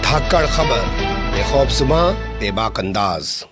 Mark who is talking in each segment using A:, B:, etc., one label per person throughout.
A: धाकड़ खबर, बेखौफजुमा बेबाक अंदाज।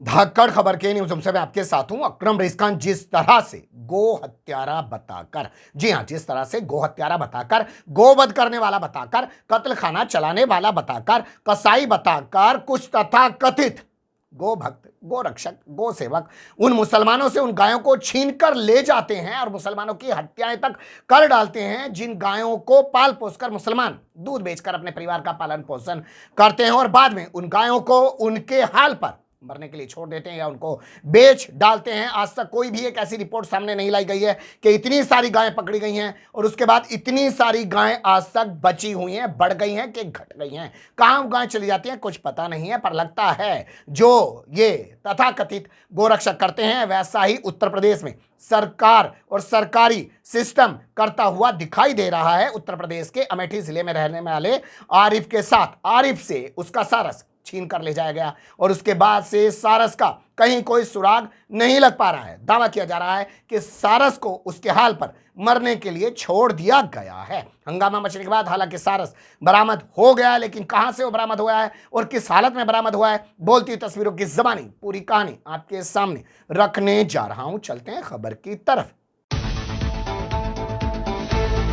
B: धाकड़ खबर के न्यूज़ रूम से मैं आपके साथ हूं अकरम रईस खान। जिस तरह से गो हत्यारा बताकर, जी हां, जिस तरह से गो हत्यारा बताकर, गोवध करने वाला बताकर, कत्ल खाना चलाने वाला बताकर, कसाई बताकर कुछ तथा कथित गो भक्त, गो रक्षक, गो सेवक उन मुसलमानों से उन गायों को छीन कर ले जाते हैं और मुसलमानों की हत्याएं तक कर डालते हैं, जिन गायों को पाल पोसकर मुसलमान दूध बेचकर अपने परिवार का पालन पोषण करते हैं और बाद में उन गायों को उनके हाल पर मरने के लिए छोड़ देते हैं या उनको बेच डालते हैं। आज तक कोई भी एक ऐसी रिपोर्ट सामने नहीं लाई गई है कि इतनी सारी गायें पकड़ी गई हैं और उसके बाद इतनी सारी गायें आज तक बची हुई हैं, बढ़ गई हैं कि घट गई हैं। कहां गायें चली जाती हैं कुछ पता नहीं है, पर लगता है जो ये तथाकथित गोरक्षक करते हैं वैसा ही उत्तर प्रदेश में सरकार और सरकारी सिस्टम करता हुआ दिखाई दे रहा है। उत्तर प्रदेश के अमेठी जिले में रहने वाले आरिफ के साथ, आरिफ से उसका सारस छीन कर ले जाया गया और उसके बाद से सारस का कहीं कोई सुराग नहीं लग पा रहा है। दावा किया जा रहा है कि सारस को उसके हाल पर मरने के लिए छोड़ दिया गया है। हंगामा मचने के बाद हालांकि सारस बरामद हो गया है, लेकिन कहां से वो बरामद हुआ है और किस हालत में बरामद हुआ है, बोलती तस्वीरों की ज़बानी पूरी कहानी आपके सामने रखने जा रहा हूं। चलते हैं खबर की तरफ।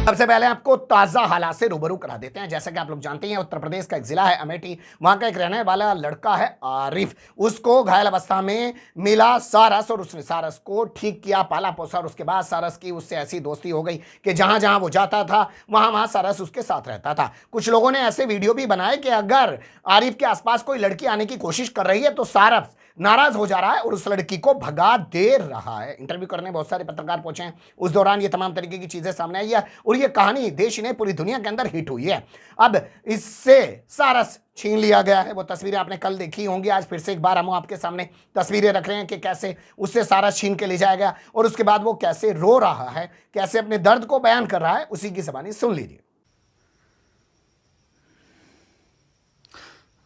B: सबसे पहले आपको ताजा हालात से रूबरू करा देते हैं। जैसा कि आप लोग जानते हैं, उत्तर प्रदेश का एक जिला है अमेठी, वहां का एक रहने वाला लड़का है आरिफ। उसको घायल अवस्था में मिला सारस और उसने सारस को ठीक किया, पाला पोसा और उसके बाद सारस की उससे ऐसी दोस्ती हो गई कि जहां जहां वो जाता था वहां वहां सारस उसके साथ रहता था। कुछ लोगों ने ऐसे वीडियो भी बनाए कि अगर आरिफ के आसपास कोई लड़की आने की कोशिश कर रही है तो सारस नाराज हो जा रहा है और उस लड़की को भगा दे रहा है। इंटरव्यू करने बहुत सारे पत्रकार पहुंचे हैं, उस दौरान ये तमाम तरीके की चीजें सामने आई है और ये कहानी देश ही नहीं पूरी दुनिया के अंदर हिट हुई है। अब इससे सारस छीन लिया गया है। वो तस्वीरें आपने कल देखी होंगी, आज फिर से एक बार हम आपके सामने तस्वीरें रख रहे हैं कि कैसे उससे सारस छीन के ले जाया गया और उसके बाद वो कैसे रो रहा है, कैसे अपने दर्द को बयान कर रहा है, उसी की ज़बानी सुन लीजिए।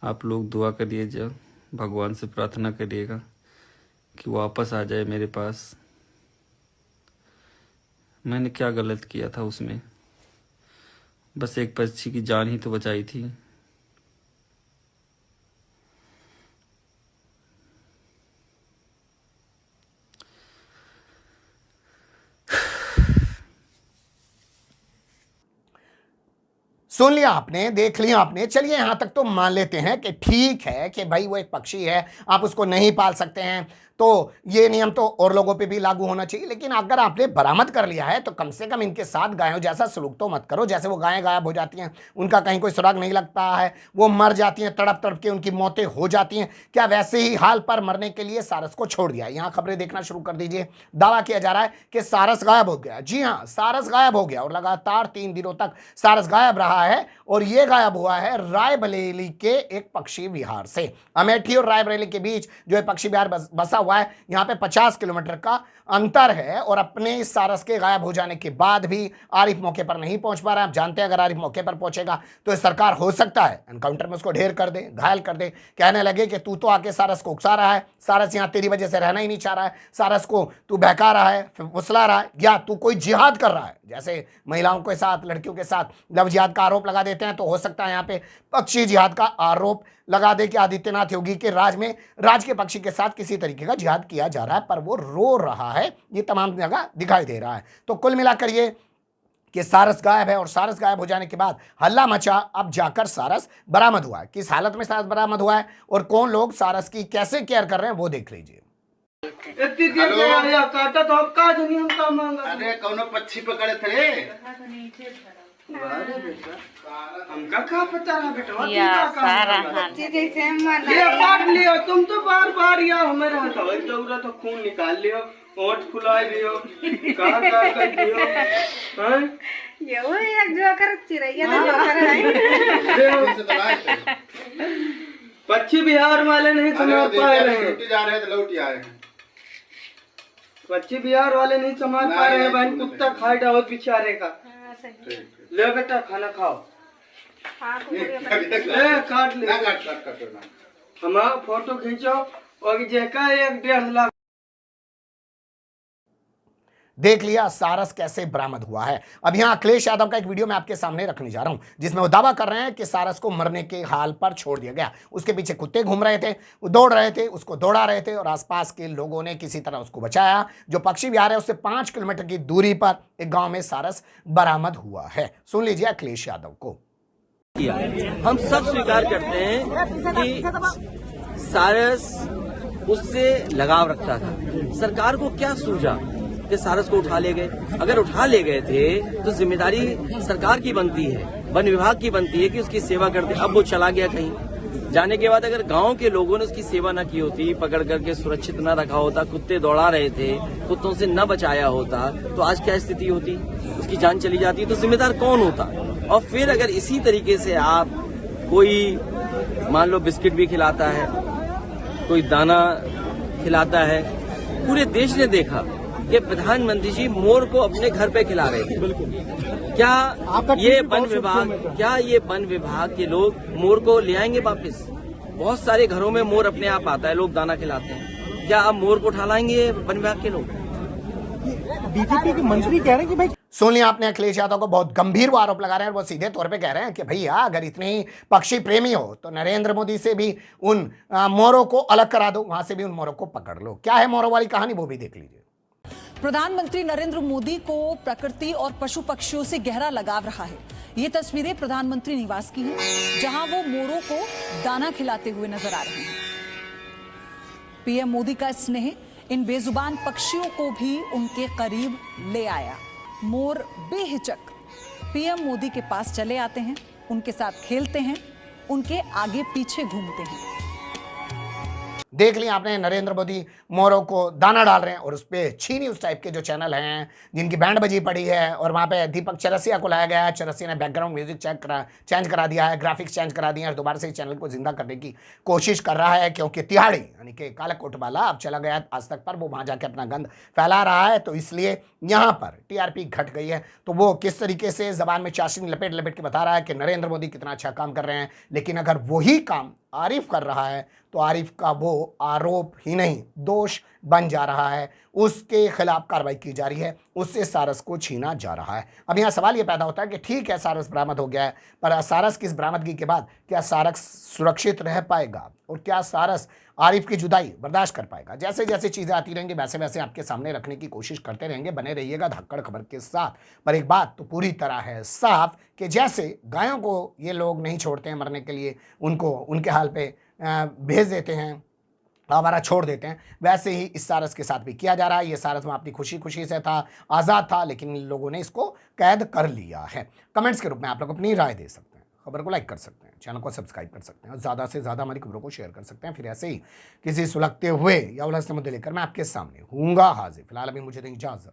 C: आप लोग दुआ करिए, जो भगवान से प्रार्थना करिएगा कि वापस आ जाए मेरे पास। मैंने क्या गलत किया था उसमें, बस एक पक्षी की जान ही तो बचाई थी।
B: सुन लिया आपने, देख लिया आपने। चलिए यहां तक तो मान लेते हैं कि ठीक है कि भाई वो एक पक्षी है, आप उसको नहीं पाल सकते हैं, तो ये नियम तो और लोगों पे भी लागू होना चाहिए। लेकिन अगर आपने बरामद कर लिया है तो कम से कम इनके साथ गायों जैसा सलूक तो मत करो। जैसे वो गायें गायब हो जाती हैं, उनका कहीं कोई सुराग नहीं लगता है, वो मर जाती हैं, तड़प तड़प के उनकी मौतें हो जाती हैं, क्या वैसे ही हाल पर मरने के लिए सारस को छोड़ दिया? यहाँ खबरें देखना शुरू कर दीजिए। दावा किया जा रहा है कि सारस गायब हो गया। जी हाँ, सारस गायब हो गया और लगातार 3 दिनों तक सारस गायब रहा है और ये गायब हुआ है रायबरेली के एक पक्षी विहार से। अमेठी और रायबरेली के बीच जो है पक्षी विहार बसा हुआ है, यहाँ पे 50 किलोमीटर का अंतर है और अपने इस सारस के गायब हो जाने के बाद भी आरिफ मौके पर नहीं पहुंच पा रहा है। आप जानते हैं अगर आरिफ मौके पर पहुंचेगा तो सरकार हो सकता है एनकाउंटर में उसको ढेर कर दे, घायल कर दे, कहने लगे कि तू तो आके सारस को उकसा रहा है, सारस यहाँ तेरी वजह से रहना ही नहीं चाह रहा है, सारस को तू बहका रहा है, फुसला रहा है, या तू कोई जिहाद कर रहा है। जैसे महिलाओं के साथ, लड़कियों के साथ लव जिहाद का आरोप लगा देते हैं, तो हो सकता है यहाँ पे पक्षी जिहाद का आरोप लगा दे कि आदित्यनाथ योगी के राज में राज के पक्षी के साथ किसी तरीके का जिहाद किया जा रहा है, पर वो रो रहा है। ये तमाम जगह दिखाई दे रहा है। तो कुल मिलाकर ये कि सारस गायब है और सारस गायब हो जाने के बाद हल्ला मचा, अब जाकर सारस बरामद हुआ है। किस हालत में सारस बरामद हुआ है और कौन लोग सारस की कैसे केयर कर रहे हैं वो देख लीजिए।
D: अरे कौनो पक्षी पकड़े थे? हमका क्या पता रहा बेटा, ये काट लियो तुम तो बार बार या हमें रहता हो दौरा तो खून निकाल लियो, होठ फुला दियो, कहाँ कर दियो, हैं?
E: ये वो एक जोकर चिरैया ना जोकर है।
D: पक्षी बिहार वाले नहीं समझ पा रहे हैं,
F: जा रहे थे लौट आए हैं।
D: पक्षी बिहार वाले नहीं समझ पा रहे हैं, बहन कुत्ता खाए डाल बेचारे का। ले बेटा खाना खाओ, काट ले, हम फोटो खींचो और जैका 1-1.5 लाख।
B: देख लिया सारस कैसे बरामद हुआ है। अब यहां अखिलेश यादव का एक वीडियो मैं आपके सामने रखने जा रहा हूं जिसमें वो दावा कर रहे हैं कि सारस को मरने के हाल पर छोड़ दिया गया। उसके पीछे कुत्ते घूम रहे थे, वो दौड़ रहे थे, उसको दौड़ा रहे थे और आसपास के लोगों ने किसी तरह उसको बचाया। जो पक्षी विहार है उससे 5 किलोमीटर की दूरी पर एक गांव में सारस बरामद हुआ है। सुन लीजिए अखिलेश यादव को।
F: हम सब स्वीकार करते हैं कि सारस उससे लगाव रखता था। सरकार को क्या सूझा कि सारस को उठा ले गए? अगर उठा ले गए थे तो जिम्मेदारी सरकार की बनती है, वन विभाग की बनती है कि उसकी सेवा करते। अब वो चला गया कहीं, जाने के बाद अगर गांव के लोगों ने उसकी सेवा न की होती, पकड़ करके सुरक्षित न रखा होता, कुत्ते दौड़ा रहे थे, कुत्तों से न बचाया होता, तो आज क्या स्थिति होती? उसकी जान चली जाती तो जिम्मेदार कौन होता? और फिर अगर इसी तरीके से आप कोई मान लो बिस्किट भी खिलाता है, कोई दाना खिलाता है, पूरे देश ने देखा कि प्रधानमंत्री जी मोर को अपने घर पे खिला रहे थे। क्या ये वन विभाग के लोग मोर को ले आएंगे वापस? बहुत सारे घरों में मोर अपने आप आता है, लोग दाना खिलाते हैं। क्या अब मोर को उठा लाएंगे वन विभाग के लोग?
G: बीजेपी के मंत्री कह रहे हैं कि भाई
B: सुन लिया आपने अखिलेश यादव को, बहुत गंभीर वो आरोप लगा रहे हैं और वो सीधे तौर पे कह रहे हैं कि भैया अगर इतने ही पक्षी प्रेमी हो तो नरेंद्र मोदी से भी उन मोरों को अलग करा दो, वहां से भी उन मोरों को पकड़ लो। क्या है मोरों वाली कहानी वो भी देख लीजिए।
H: प्रधानमंत्री नरेंद्र मोदी को प्रकृति और पशु पक्षियों से गहरा लगाव रहा है। ये तस्वीरें प्रधानमंत्री निवास की हैं, जहां वो मोरों को दाना खिलाते हुए नजर आ रहे हैं। पीएम मोदी का स्नेह इन बेजुबान पक्षियों को भी उनके करीब ले आया। मोर बेहिचक पीएम मोदी के पास चले आते हैं, उनके साथ खेलते हैं, उनके आगे पीछे घूमते हैं।
B: देख लिया आपने, नरेंद्र मोदी मोरों को दाना डाल रहे हैं और उस पर छीनी उस टाइप के जो चैनल हैं जिनकी बैंड बजी पड़ी है और वहाँ पे दीपक चरसिया को लाया गया है। चरसिया ने बैकग्राउंड म्यूजिक चेंज करा दिया है, ग्राफिक्स चेंज करा दिए हैं और दोबारा से इस चैनल को जिंदा करने की कोशिश कर रहा है, क्योंकि तिहाड़ी यानी कि काला कोट वाला अब चला गया आज तक पर, वो वहाँ जाके अपना गंद फैला रहा है। तो इसलिए यहाँ पर टीआरपी घट गई है। तो वो किस तरीके से जबान में चाशनी लपेट लपेट के बता रहा है कि नरेंद्र मोदी कितना अच्छा काम कर रहे हैं, लेकिन अगर वही काम आरिफ कर रहा है तो आरिफ का वो आरोप ही नहीं दोष बन जा रहा है, उसके खिलाफ कार्रवाई की जा रही है, उससे सारस को छीना जा रहा है। अब यहाँ सवाल ये पैदा होता है कि ठीक है सारस बरामद हो गया है, पर सारस की इस बरामदगी के बाद क्या सारस सुरक्षित रह पाएगा और क्या सारस आरिफ की जुदाई बर्दाश्त कर पाएगा? जैसे जैसे चीज़ें आती रहेंगी वैसे वैसे आपके सामने रखने की कोशिश करते रहेंगे। बने रहिएगा धक्कड़ खबर के साथ। पर एक बात तो पूरी तरह है साफ कि जैसे गायों को ये लोग नहीं छोड़ते हैं मरने के लिए, उनको उनके हाल पे भेज देते हैं, हमारा छोड़ देते हैं, वैसे ही इस सारस के साथ भी किया जा रहा है। ये सारस वहाँ अपनी खुशी खुशी से था, आज़ाद था, लेकिन इन लोगों ने इसको कैद कर लिया है। कमेंट्स के रूप में आप लोग अपनी राय दे सकते हैं, खबर को लाइक कर सकते हैं, चैनल को सब्सक्राइब कर सकते हैं और ज़्यादा से ज़्यादा हमारी खबरों को शेयर कर सकते हैं। फिर ऐसे ही किसी सुलगते हुए या उलझते मुद्दे लेकर मैं आपके सामने हूँगा हाजिर। फिलहाल अभी मुझे दें इजाज़त।